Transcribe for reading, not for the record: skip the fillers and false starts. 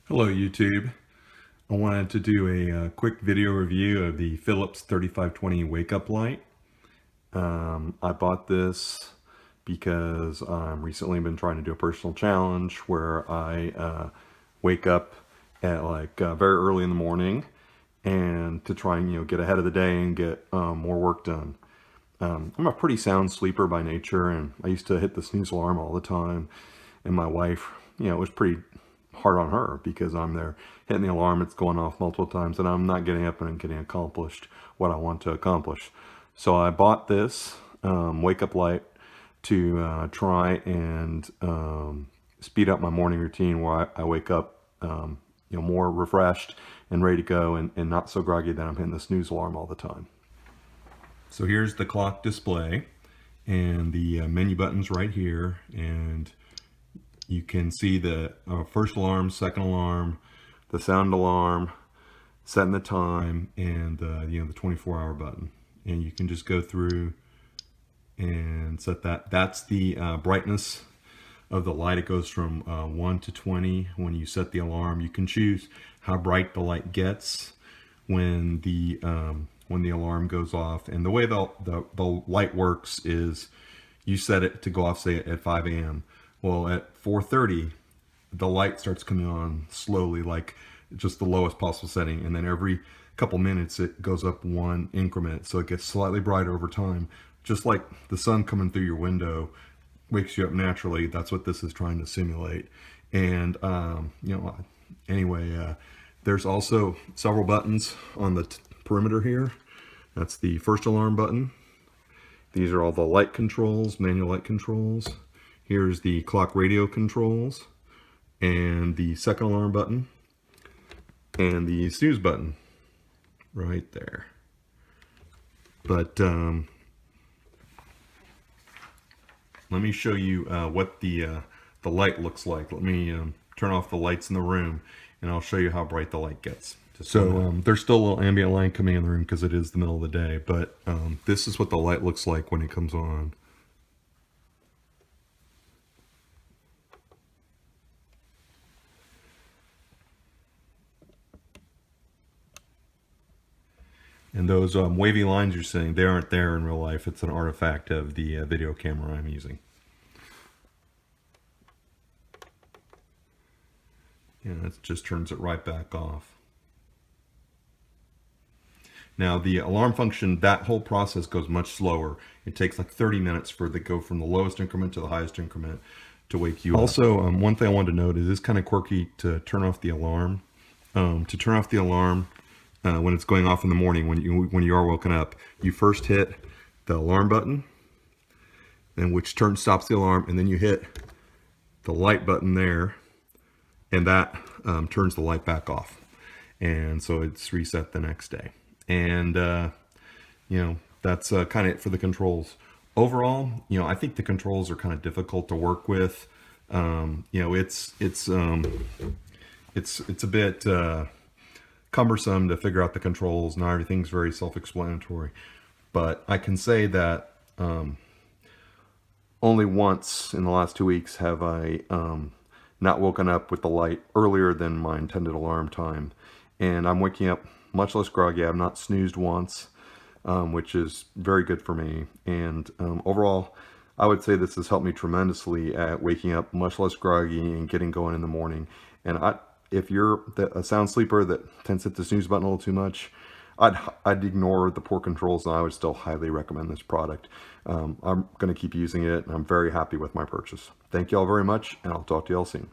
Hello YouTube. I wanted to do a quick video review of the Philips 3520 wake up light. I bought this because I've recently been trying to do a personal challenge where I wake up at very early in the morning and to try and get ahead of the day and get more work done. I'm a pretty sound sleeper by nature, and I used to hit the snooze alarm all the time, and my wife, it was pretty hard on her because I'm there hitting the alarm, it's going off multiple times, and I'm not getting up and getting accomplished what I want to accomplish. So I bought this wake up light to try and speed up my morning routine, where I wake up more refreshed and ready to go, and not so groggy that I'm hitting the snooze alarm all the time. So here's the clock display, and the menu buttons right here, and you can see the first alarm, second alarm, the sound alarm, setting the time, and the 24-hour button. And you can just go through and set that. That's the brightness of the light. It goes from 1 to 20 when you set the alarm. You can choose how bright the light gets when the alarm goes off. And the way the light works is you set it to go off, say, at 5 a.m. Well, at 4:30, the light starts coming on slowly, like just the lowest possible setting. And then every couple minutes, it goes up one increment. So it gets slightly brighter over time. Just like the sun coming through your window wakes you up naturally. That's what this is trying to simulate. And, anyway, there's also several buttons on the perimeter here. That's the first alarm button. These are all the light controls, manual light controls. Here's the clock radio controls, and the second alarm button, and the snooze button right there. But let me show you what the light looks like. Let me turn off the lights in the room, and I'll show you how bright the light gets. So there's still a little ambient light coming in the room because it is the middle of the day, but this is what the light looks like when it comes on. And those wavy lines you're seeing, they aren't there in real life. It's an artifact of the video camera I'm using. And it just turns it right back off. Now the alarm function, that whole process goes much slower. It takes like 30 minutes for it to go from the lowest increment to the highest increment to wake you up. Also, one thing I wanted to note is it's kind of quirky to turn off the alarm. To turn off the alarm, when it's going off in the morning, when you are woken up, you first hit the alarm button, and which stops the alarm, and then you hit the light button there, and that turns the light back off, and so it's reset the next day. And that's kind of it for the controls. Overall, I think the controls are kind of difficult to work with. It's a bit cumbersome to figure out the controls. Not everything's very self-explanatory, but I can say that only once in the last 2 weeks have I not woken up with the light earlier than my intended alarm time, and I'm waking up much less groggy. I've not snoozed once, which is very good for me. And overall, I would say this has helped me tremendously at waking up much less groggy and getting going in the morning. And if you're a sound sleeper that tends to hit the snooze button a little too much, I'd ignore the poor controls, and I would still highly recommend this product. I'm going to keep using it, and I'm very happy with my purchase. Thank you all very much, and I'll talk to you all soon.